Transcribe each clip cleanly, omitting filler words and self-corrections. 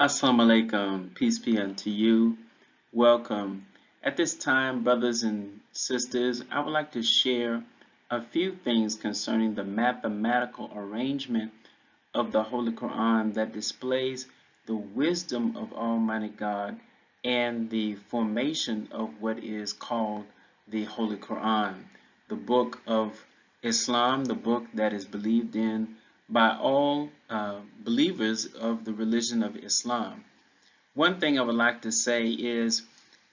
Assalamu alaikum, peace be unto you. Welcome. At this time, brothers and sisters, I would like to share a few things concerning the mathematical arrangement of the Holy Quran that displays the wisdom of Almighty God and the formation of what is called the Holy Quran, the book of Islam, the book that is believed in by all believers of the religion of Islam. One thing I would like to say is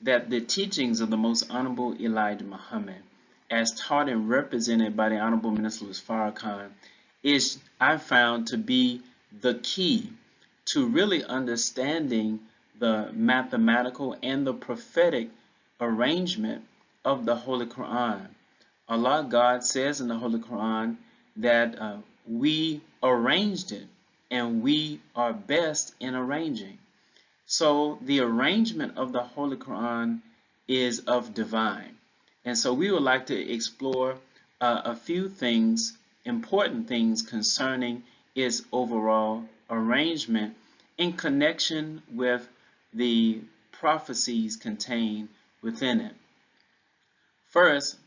that the teachings of the Most Honorable Elijah Muhammad, as taught and represented by the Honorable Minister Louis Farrakhan, is, I found, to be the key to really understanding the mathematical and the prophetic arrangement of the Holy Quran. Allah, God, says in the Holy Quran that we arranged it and we are best in arranging. So the arrangement of the Holy Quran is of divine. And so we would like to explore a few things, important things concerning its overall arrangement in connection with the prophecies contained within it. First,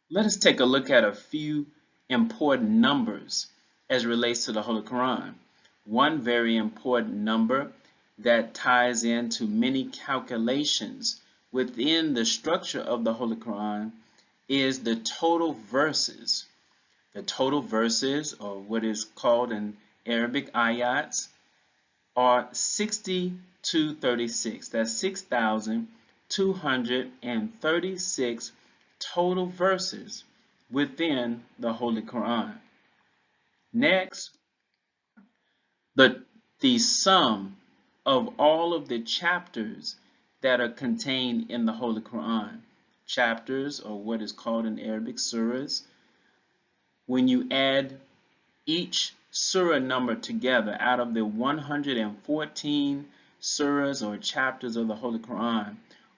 let us take a look at a few important numbers as relates to the Holy Quran. One very important number that ties into many calculations within the structure of the Holy Quran is the total verses. The total verses, or what is called in Arabic ayats, are 6,236. That's 6,236 total verses within the Holy Quran. Next, the sum of all of the chapters that are contained in the Holy Quran. Chapters, or what is called in Arabic surahs. When you add each surah number together out of the 114 surahs or chapters of the Holy Quran,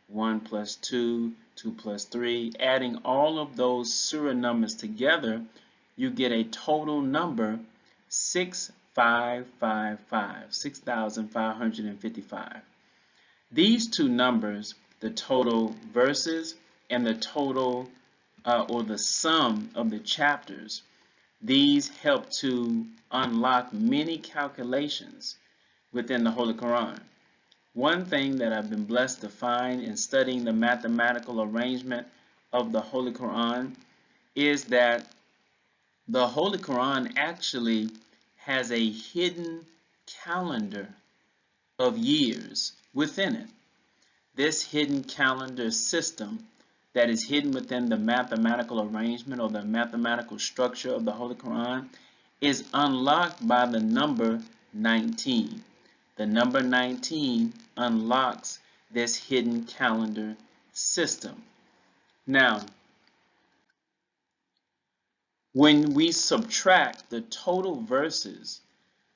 1 plus 2, 2 plus 3, adding all of those surah numbers together, you get a total number 6,555. These two numbers, the total verses and the total or the sum of the chapters, these help to unlock many calculations within the Holy Quran. One thing that I've been blessed to find in studying the mathematical arrangement of the Holy Quran is that the Holy Quran actually has a hidden calendar of years within it. This hidden calendar system that is hidden within the mathematical arrangement or the mathematical structure of the Holy Quran is unlocked by the number 19. The number 19 unlocks this hidden calendar system. Now, when we subtract the total verses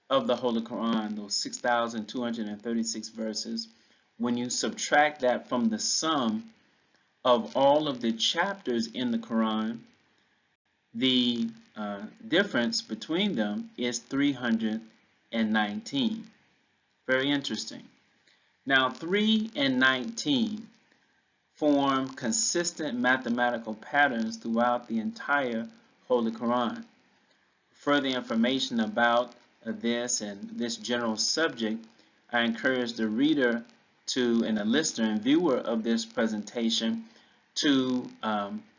of the Holy Quran, those 6,236 verses, when you subtract that from the sum of all of the chapters in the Quran, the difference between them is 319. Very interesting. Now, 3 and 19 form consistent mathematical patterns throughout the entire Holy Quran. Further information about this and this general subject, I encourage the reader to, and the listener and viewer of this presentation, to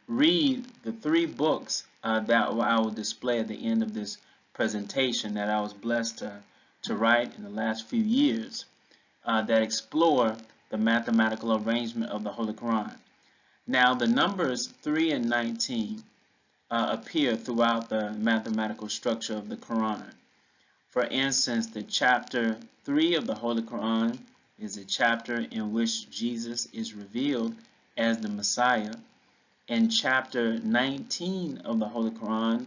read the 3 books that I will display at the end of this presentation that I was blessed to write in the last few years that explore the mathematical arrangement of the Holy Quran. Now, the numbers 3 and 19 appear throughout the mathematical structure of the Quran. For instance, the chapter 3 of the Holy Quran is a chapter in which Jesus is revealed as the Messiah. In chapter 19 of the Holy Quran,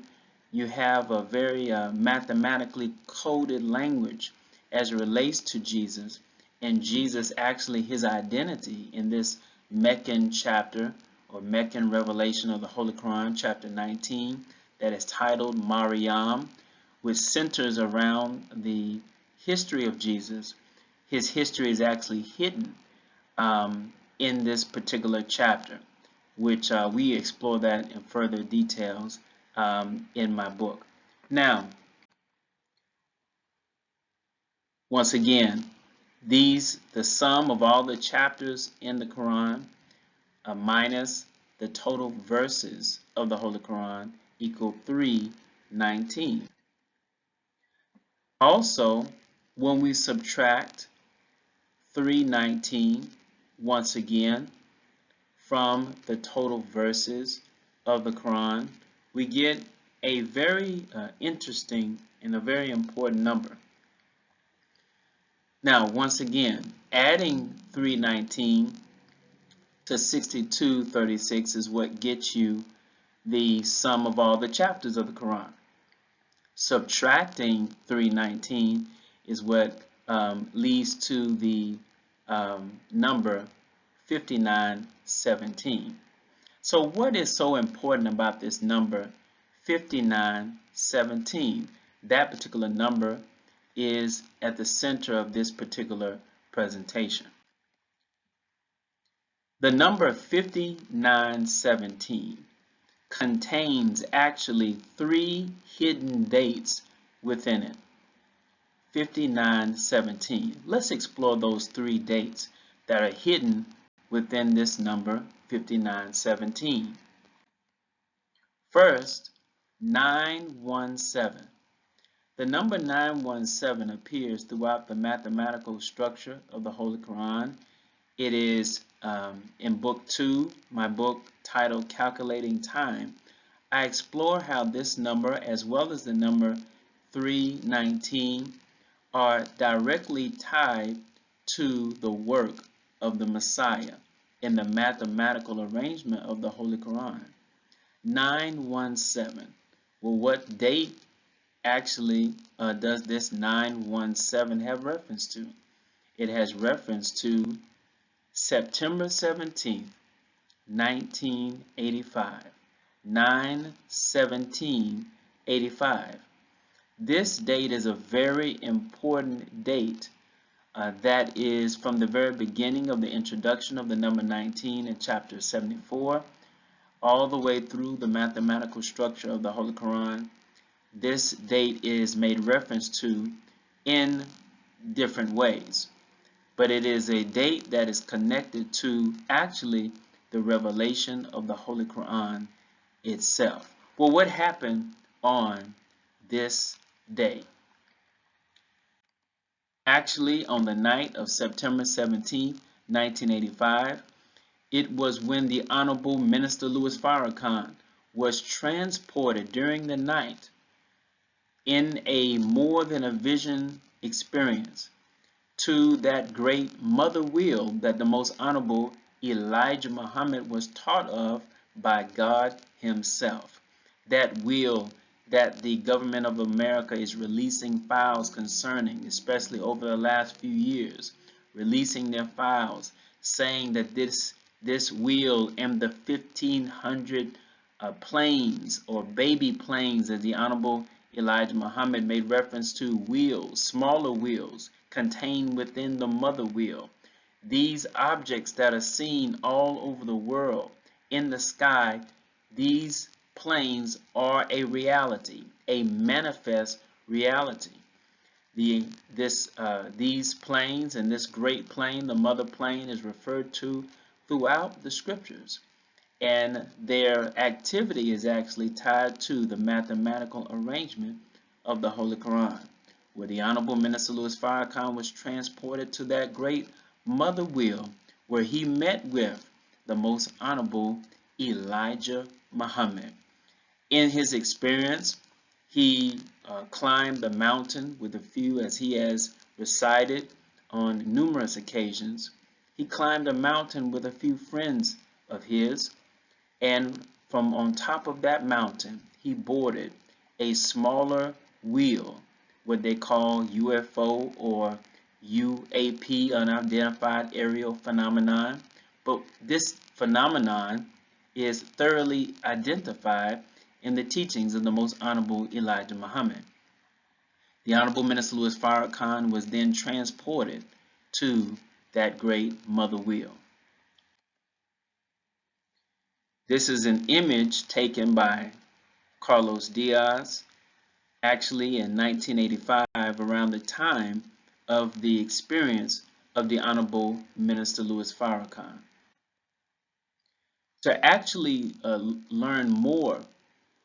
you have a very mathematically coded language as it relates to Jesus, and Jesus actually his identity in this Meccan chapter or Meccan revelation of the Holy Quran, chapter 19, that is titled Maryam, which centers around the history of Jesus. his history is actually hidden in this particular chapter, which we explore that in further details in my book. Now, once again, the sum of all the chapters in the Quran minus the total verses of the Holy Quran equal 319. Also, when we subtract 319 once again from the total verses of the Quran, we get a very interesting and a very important number. Now, once again, adding 319 to 6236 is what gets you the sum of all the chapters of the Quran. Subtracting 319 is what leads to the number 5917. So what is so important about this number 5917? That particular number is at the center of this particular presentation. The number 5917 contains actually 3 hidden dates within it. 5917. Let's explore those 3 dates that are hidden within this number 5917. First, 917. The number 917 appears throughout the mathematical structure of the Holy Quran. It is in Book 2, my book titled Calculating Time. I explore how this number, as well as the number 319, are directly tied to the work of the Messiah in the mathematical arrangement of the Holy Quran. 917. Well, what date actually does this 917 have reference to? It has reference to September 17th, 1985. 9/17/85. This date is a very important date that is from the very beginning of the introduction of the number 19 in chapter 74 all the way through the mathematical structure of the Holy Quran. This date is made reference to in different ways, but it is a date that is connected to actually the revelation of the Holy Quran itself. Well, what happened on this day? Actually, on the night of September 17, 1985, it was when the Honorable Minister Louis Farrakhan was transported during the night in a more than a vision experience to that great mother wheel that the Most Honorable Elijah Muhammad was taught of by God Himself. That wheel that the government of America is releasing files concerning, especially over the last few years, releasing their files saying that this wheel and the 1,500 planes or baby planes, as the Honorable Elijah Muhammad made reference to, wheels, smaller wheels contained within the mother wheel. These objects that are seen all over the world in the sky, these planes are a reality, a manifest reality. These planes and this great plane, the mother plane, is referred to throughout the scriptures, and their activity is actually tied to the mathematical arrangement of the Holy Quran, where the Honorable Minister Louis Farrakhan was transported to that great mother wheel where he met with the Most Honorable Elijah Muhammad. In his experience, he climbed the mountain with a few, as he has recited on numerous occasions. He climbed a mountain with a few friends of his, and from on top of that mountain, he boarded a smaller wheel, what they call UFO or UAP, unidentified aerial phenomenon. But this phenomenon is thoroughly identified in the teachings of the Most Honorable Elijah Muhammad. The Honorable Minister Louis Farrakhan was then transported to that great mother wheel. This is an image taken by Carlos Diaz, actually in 1985, around the time of the experience of the Honorable Minister Louis Farrakhan. To actually learn more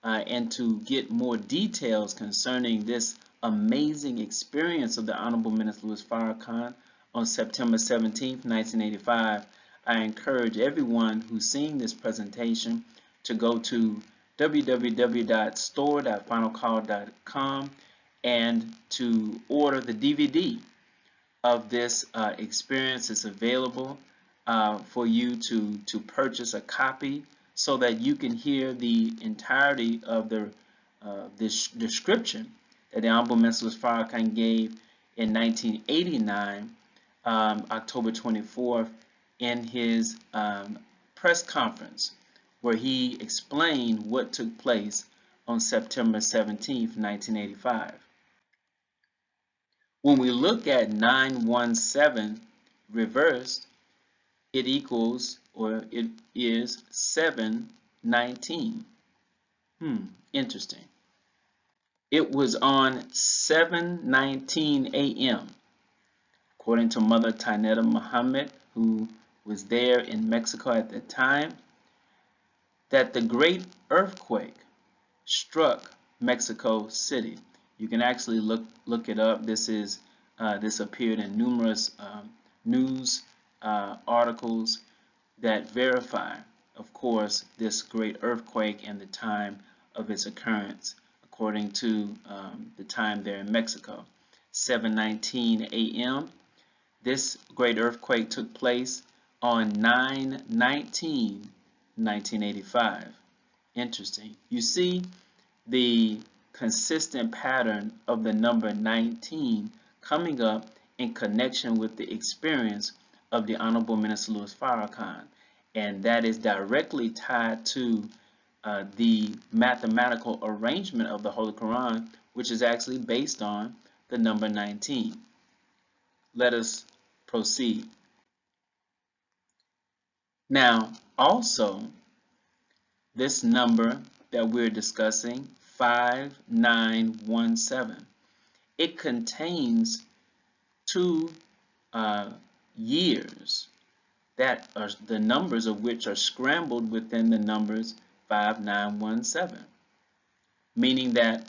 and to get more details concerning this amazing experience of the Honorable Minister Louis Farrakhan on September 17, 1985, I encourage everyone who's seeing this presentation to go to www.store.finalcall.com and to order the DVD of this experience. It's available for you to purchase a copy so that you can hear the entirety of this description that the Honorable Minister Louis Farrakhan gave in 1989, October 24th, in his press conference, where he explained what took place on September 17th, 1985. When we look at 917 reversed, it equals, or it is 719. Interesting. It was on 7:19 a.m., according to Mother Taineta Muhammad, who was there in Mexico at the time, that the great earthquake struck Mexico City. You can actually look it up. This appeared in numerous news articles that verify, of course, this great earthquake and the time of its occurrence, according to the time there in Mexico. 7:19 a.m. This great earthquake took place on 9/19/1985. Interesting. You see the consistent pattern of the number 19 coming up in connection with the experience of the Honorable Minister Louis Farrakhan, and that is directly tied to the mathematical arrangement of the Holy Quran, which is actually based on the number 19. Let us proceed. Now, also, this number that we're discussing, 5917, it contains two years that are the numbers of which are scrambled within the numbers 5917, meaning that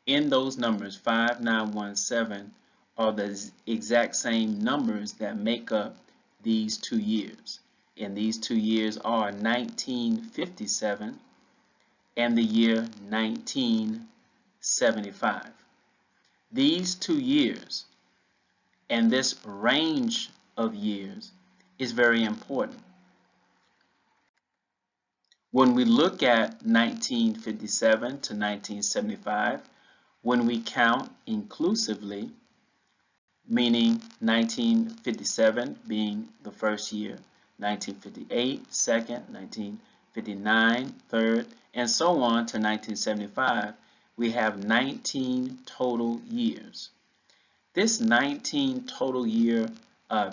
in those numbers 5917 are the exact same numbers that make up these 2 years. And these 2 years are 1957 and the year 1975. These 2 years and this range of years is very important. When we look at 1957 to 1975, when we count inclusively, meaning 1957 being the first year, 1958 second, 1959 third, and so on to 1975, we have 19 total years. This 19 total year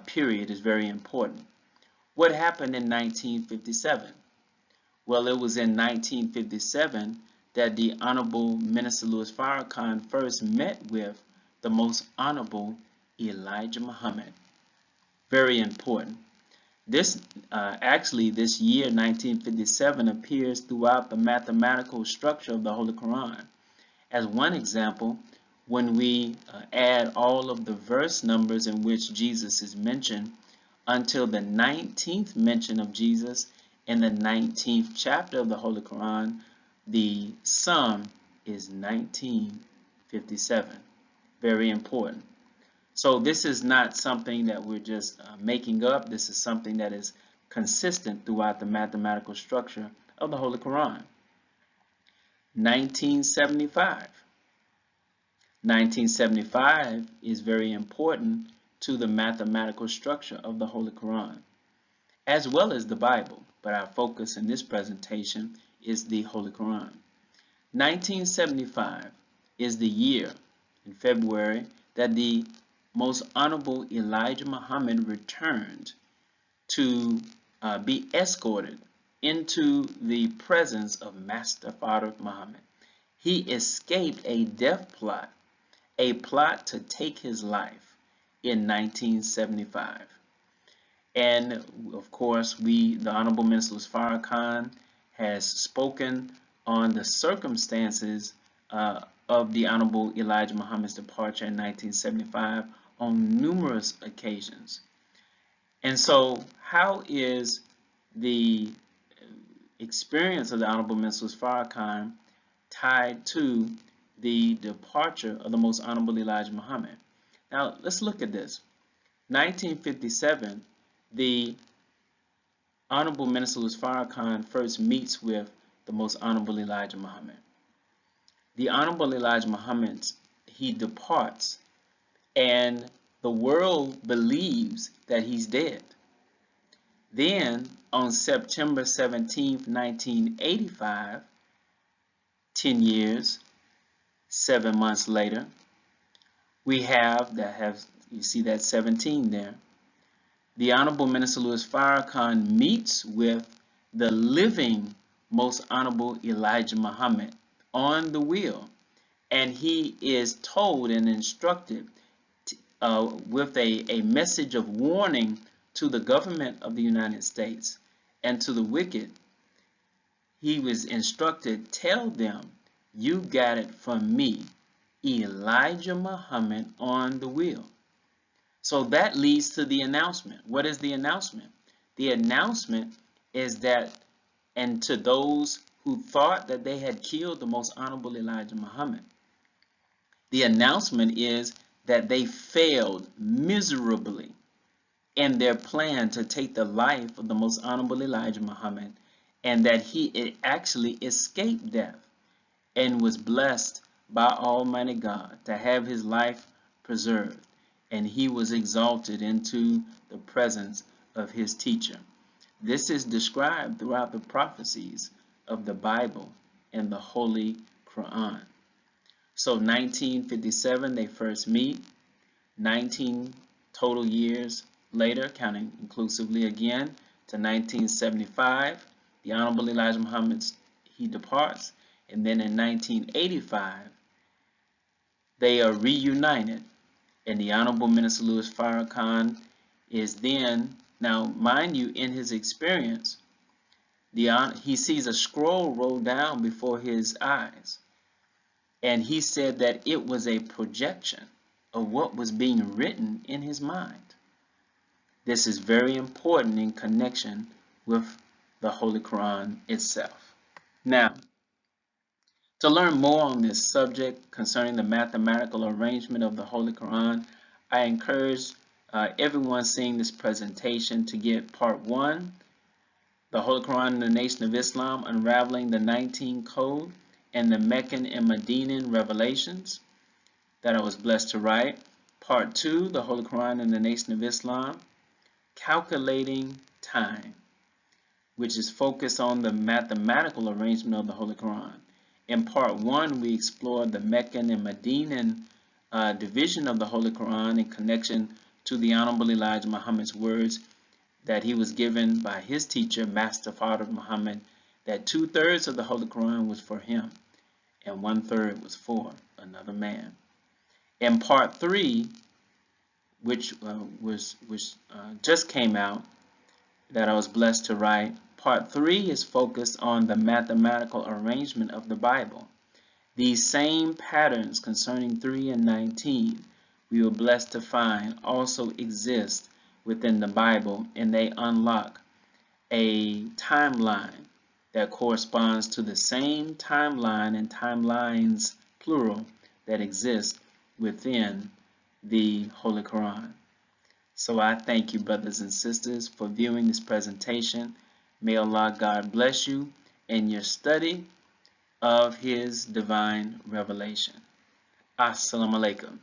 period is very important. What happened in 1957? Well, it was in 1957 that the Honorable Minister Louis Farrakhan first met with the Most Honorable Elijah Muhammad. Very important. This year 1957 appears throughout the mathematical structure of the Holy Quran. As one example, when we add all of the verse numbers in which Jesus is mentioned until the 19th mention of Jesus in the 19th chapter of the Holy Quran, the sum is 1957. Very important. So this is not something that we're just making up. This is something that is consistent throughout the mathematical structure of the Holy Quran. 1975. 1975 is very important to the mathematical structure of the Holy Quran, as well as the Bible, but our focus in this presentation is the Holy Quran. 1975 is the year in February that the Most Honorable Elijah Muhammad returned to be escorted into the presence of Master Father Muhammad. He escaped a death plot, a plot to take his life in 1975. And of course, the Honorable Minister Farrakhan has spoken on the circumstances of the Honorable Elijah Muhammad's departure in 1975 on numerous occasions. And so, how is the experience of the Honorable Minister Farrakhan tied to the departure of the Most Honorable Elijah Muhammad? Now, let's look at this. 1957, the Honorable Minister Farrakhan first meets with the Most Honorable Elijah Muhammad. The Honorable Elijah Muhammad, he departs, and the world believes that he's dead. Then, on September 17, 1985, 10 years, 7 months later, we you see that 17 there. The Honorable Minister Louis Farrakhan meets with the living Most Honorable Elijah Muhammad on the wheel, and he is told and instructed with a message of warning to the government of the United States and to the wicked. He was instructed, tell them, you got it from me, Elijah Muhammad on the wheel. So that leads to the announcement. What is the announcement? The announcement is that, and to those who thought that they had killed the Most Honorable Elijah Muhammad, the announcement is that they failed miserably in their plan to take the life of the Most Honorable Elijah Muhammad, and that he actually escaped death and was blessed by Almighty God to have his life preserved, and he was exalted into the presence of his teacher. This is described throughout the prophecies of the Bible and the Holy Quran. So 1957, they first meet. 19 total years later, counting inclusively again, to 1975, the Honorable Elijah Muhammad, he departs. And then in 1985, they are reunited. And the Honorable Minister Louis Farrakhan is then, now mind you, in his experience, he sees a scroll roll down before his eyes. And he said that it was a projection of what was being written in his mind. This is very important in connection with the Holy Quran itself. Now, to learn more on this subject concerning the mathematical arrangement of the Holy Quran, I encourage everyone seeing this presentation to get part 1, the Holy Quran and the Nation of Islam, Unraveling the 19 Code and the Meccan and Medinan Revelations, that I was blessed to write. Part 2, the Holy Quran and the Nation of Islam, Calculating Time, which is focused on the mathematical arrangement of the Holy Quran. In part 1, we explored the Meccan and Medinan division of the Holy Quran in connection to the Honorable Elijah Muhammad's words that he was given by his teacher, Master Father Muhammad, that 2/3 of the Holy Quran was for him and 1/3 was for another man. In part 3, which just came out, that I was blessed to write, part 3 is focused on the mathematical arrangement of the Bible. These same patterns concerning 3 and 19 we were blessed to find also exist within the Bible, and they unlock a timeline that corresponds to the same timeline and timelines, plural, that exist within the Holy Quran. So I thank you, brothers and sisters, for viewing this presentation. May Allah God bless you in your study of His divine revelation. Assalamu alaikum.